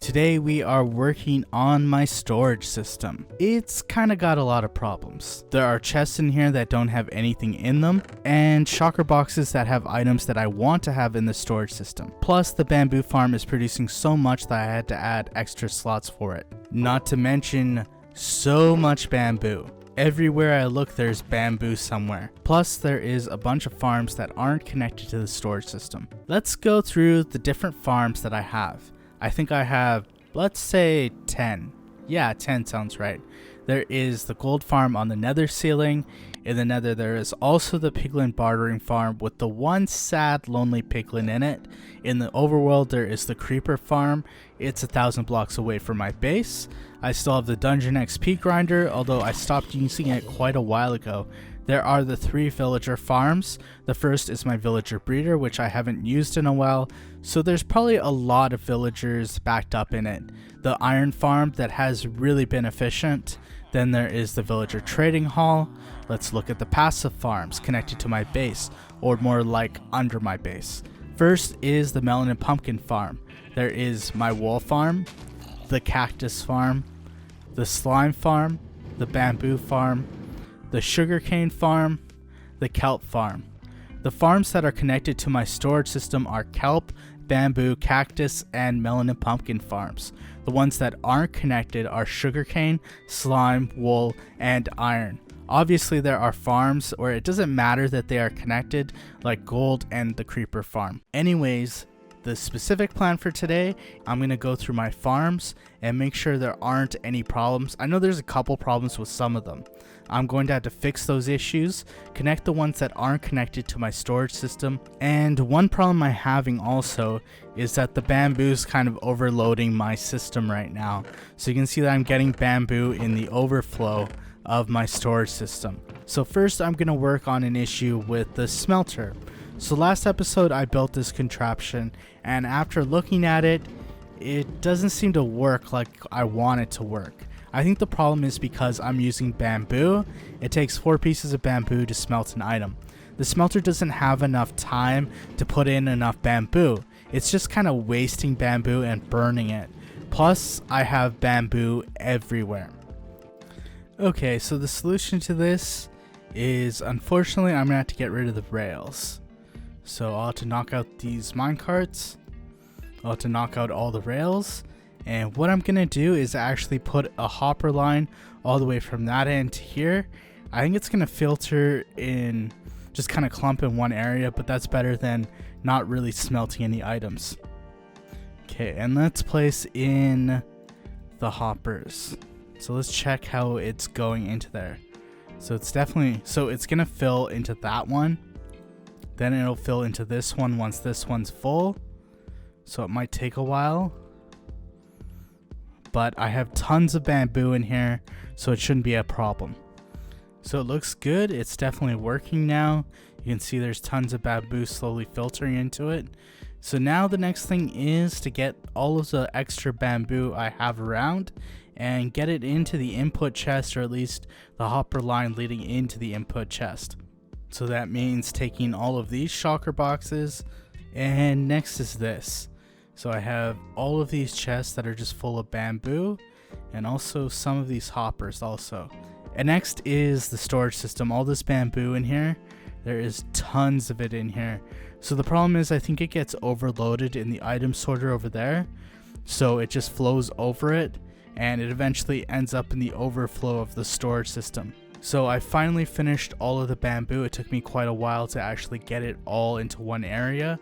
Today we are working on my storage system. It's kind of got a lot of problems. There are chests in here that don't have anything in them, and shulker boxes that have items that I want to have in the storage system. Plus the bamboo farm is producing so much that I had to add extra slots for it. Not to mention so much bamboo. Everywhere I look there's bamboo somewhere. Plus there is a bunch of farms that aren't connected to the storage system. Let's go through the different farms that I have. I think I have, let's say 10. Yeah, 10 sounds right. There is the gold farm on the nether ceiling. In the nether there is also the piglin bartering farm with the one sad lonely piglin in it. In the overworld there is the creeper farm. It's 1,000 blocks away from my base. I still have the dungeon XP grinder, although I stopped using it quite a while ago. There are the 3 villager farms. The first is my villager breeder, which I haven't used in a while, so there's probably a lot of villagers backed up in it. The iron farm that has really been efficient. Then there is the villager trading hall. Let's look at the passive farms connected to my base, or more like under my base. First is the melon and pumpkin farm. There is my wool farm, the cactus farm, the slime farm, the bamboo farm, the sugarcane farm, the kelp farm. The farms that are connected to my storage system are kelp, bamboo, cactus, and melon and pumpkin farms. The ones that aren't connected are sugarcane, slime, wool, and iron. Obviously there are farms where it doesn't matter that they are connected, like gold and the creeper farm. Anyways, the specific plan for today, I'm going to go through my farms and make sure there aren't any problems. I know there's a couple problems with some of them. I'm going to have to fix those issues, connect the ones that aren't connected to my storage system. And one problem I'm having also is that the bamboo is kind of overloading my system right now. So you can see that I'm getting bamboo in the overflow of my storage system. So first I'm going to work on an issue with the smelter. So last episode I built this contraption, and after looking at it, it doesn't seem to work like I want it to work. I think the problem is because I'm using bamboo. It takes 4 pieces of bamboo to smelt an item. The smelter doesn't have enough time to put in enough bamboo. It's just kind of wasting bamboo and burning it. Plus I have bamboo everywhere. Okay, so the solution to this is, unfortunately, I'm gonna have to get rid of the rails. So I'll have to knock out these minecarts. I'll have to knock out all the rails. And what I'm gonna do is actually put a hopper line all the way from that end to here. I think it's gonna filter in, just kind of clump in one area, but that's better than not really smelting any items. Okay, and let's place in the hoppers. So let's check how it's going into there. So it's definitely, so it's gonna fill into that one. Then it'll fill into this one once this one's full. So it might take a while. But I have tons of bamboo in here, so it shouldn't be a problem. So it looks good. It's definitely working now. You can see there's tons of bamboo slowly filtering into it. So now the next thing is to get all of the extra bamboo I have around and get it into the input chest, or at least the hopper line leading into the input chest. So that means taking all of these shulker boxes, and next is this. So I have all of these chests that are just full of bamboo, and also some of these hoppers also. And next is the storage system. All this bamboo in here, there is tons of it in here. So the problem is I think it gets overloaded in the item sorter over there. So it just flows over it, and it eventually ends up in the overflow of the storage system. So I finally finished all of the bamboo. It took me quite a while to actually get it all into one area.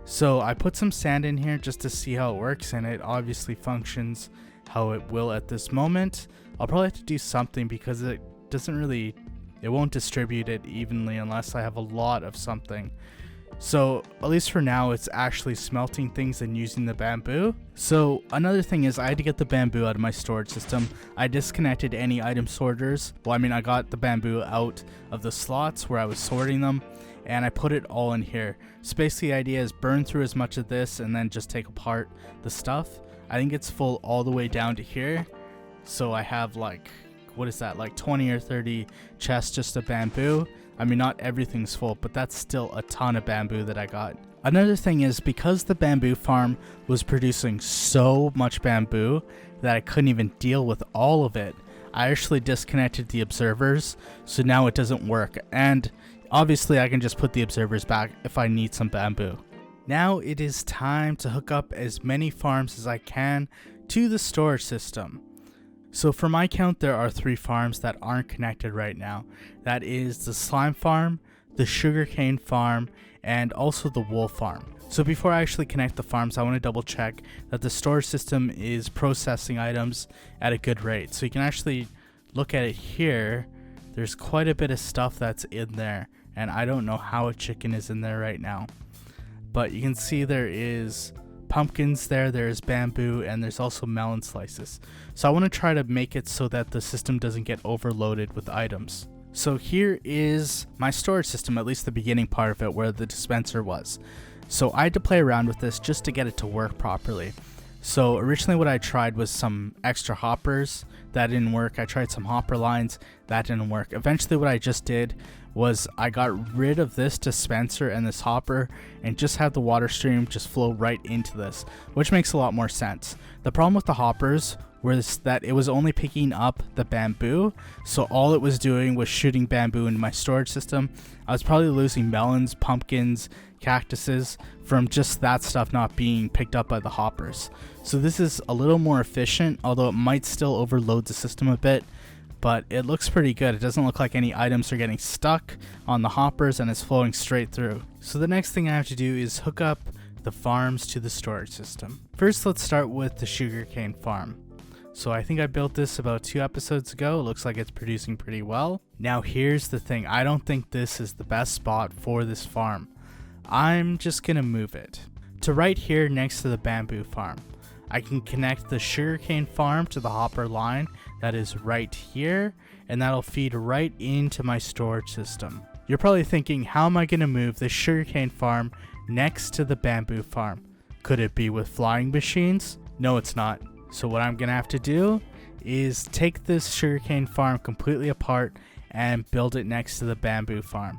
So I put some sand in here just to see how it works, and it obviously functions how it will at this moment. I'll probably have to do something because it won't distribute it evenly unless I have a lot of something. So at least for now it's actually smelting things and using the bamboo. So another thing is I had to get the bamboo out of my storage system. I disconnected any item sorters. Well, I mean, I got the bamboo out of the slots where I was sorting them, and I put it all in here. So basically the idea is burn through as much of this and then just take apart the stuff. I think it's full all the way down to here. So I have like, what is that, like 20 or 30 chests just of bamboo. I mean, not everything's full, but that's still a ton of bamboo that I got. Another thing is, because the bamboo farm was producing so much bamboo that I couldn't even deal with all of it, I actually disconnected the observers, so now it doesn't work, and obviously I can just put the observers back if I need some bamboo. Now it is time to hook up as many farms as I can to the storage system. So for my count, there are 3 farms that aren't connected right now. That is the slime farm, the sugarcane farm, and also the wool farm. So before I actually connect the farms, I want to double check that the storage system is processing items at a good rate. So you can actually look at it here. There's quite a bit of stuff that's in there, and I don't know how a chicken is in there right now. But you can see there is pumpkins there, there's bamboo, and there's also melon slices. So I want to try to make it so that the system doesn't get overloaded with items. So here is my storage system, at least the beginning part of it where the dispenser was. So I had to play around with this just to get it to work properly. So originally what I tried was some extra hoppers. That didn't work. I tried some hopper lines. That didn't work. Eventually what I just did was I got rid of this dispenser and this hopper and just had the water stream just flow right into this, which makes a lot more sense. The problem with the hoppers was that it was only picking up the bamboo, so all it was doing was shooting bamboo into my storage system. I was probably losing melons, pumpkins, cactuses from just that stuff not being picked up by the hoppers. So this is a little more efficient, although it might still overload the system a bit, but it looks pretty good. It doesn't look like any items are getting stuck on the hoppers and it's flowing straight through. So the next thing I have to do is hook up the farms to the storage system. First, let's start with the sugarcane farm. So I think I built this about 2 episodes ago. It looks like it's producing pretty well. Now here's the thing. I don't think this is the best spot for this farm. I'm just gonna move it to right here next to the bamboo farm. I can connect the sugarcane farm to the hopper line that is right here, and that'll feed right into my storage system. You're probably thinking, how am I gonna move the sugarcane farm next to the bamboo farm? Could it be with flying machines? No, it's not. So what I'm gonna have to do is take this sugarcane farm completely apart and build it next to the bamboo farm.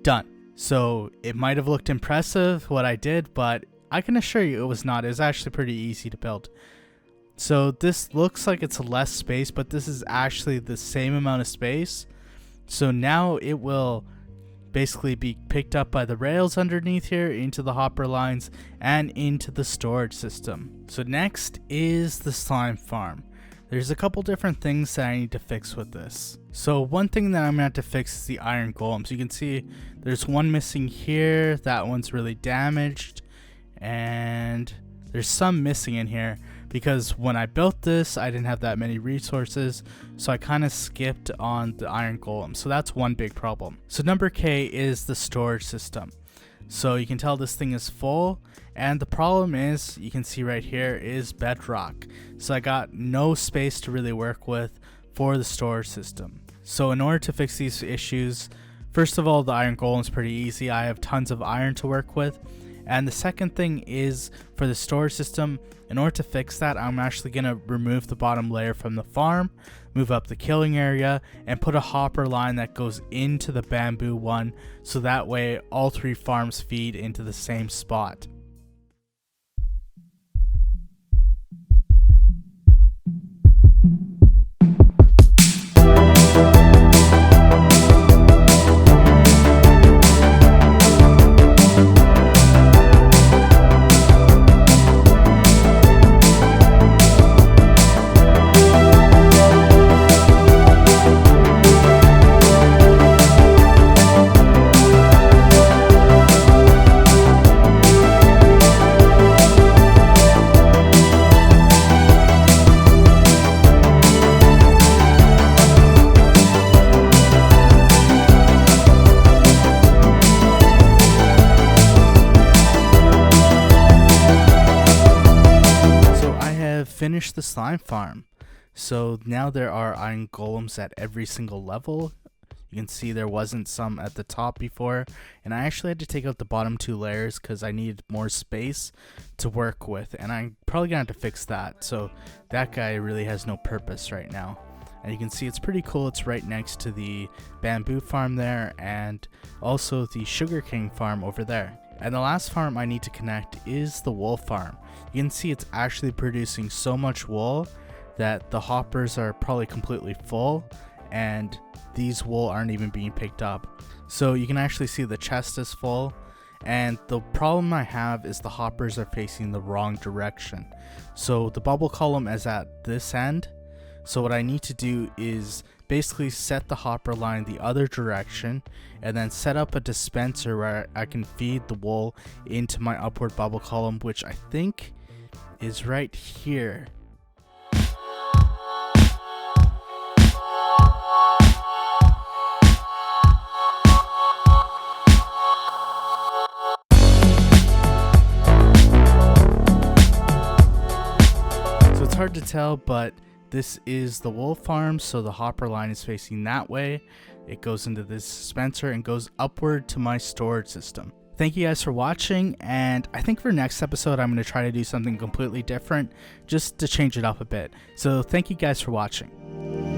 Done. So it might have looked impressive what I did, but I can assure you it was not. It was actually pretty easy to build. So this looks like it's less space, but this is actually the same amount of space. So now it will basically be picked up by the rails underneath here into the hopper lines and into the storage system. So next is the slime farm. There's a couple different things that I need to fix with this. So one thing that I'm gonna have to fix is the iron golem. So you can see there's one missing here. That one's really damaged, and there's some missing in here because when I built this, I didn't have that many resources, so I kind of skipped on the iron golem. So that's one big problem. So number K is the storage system. So you can tell this thing is full, and the problem is, you can see right here, is bedrock. So I got no space to really work with for the storage system. So in order to fix these issues, first of all, the iron golem is pretty easy. I have tons of iron to work with. And the second thing is, for the storage system, in order to fix that, I'm actually going to remove the bottom layer from the farm, move up the killing area, and put a hopper line that goes into the bamboo one, so that way all 3 farms feed into the same spot. have finished the slime farm. So now there are iron golems at every single level. You can see there wasn't some at the top before, and I actually had to take out the bottom 2 layers because I needed more space to work with, and I'm probably gonna have to fix that. So that guy really has no purpose right now. And you can see it's pretty cool. It's right next to the bamboo farm there, and also the sugarcane farm over there. And the last farm I need to connect is the wool farm. You can see it's actually producing so much wool that the hoppers are probably completely full, and these wool aren't even being picked up. So you can actually see the chest is full, and the problem I have is the hoppers are facing the wrong direction. So the bubble column is at this end. So what I need to do is basically set the hopper line the other direction, and then set up a dispenser where I can feed the wool into my upward bubble column, which I think is right here. So it's hard to tell, but this is the wool farm, so the hopper line is facing that way. It goes into this dispenser and goes upward to my storage system. Thank you guys for watching, and I think for next episode I'm going to try to do something completely different just to change it up a bit. So thank you guys for watching.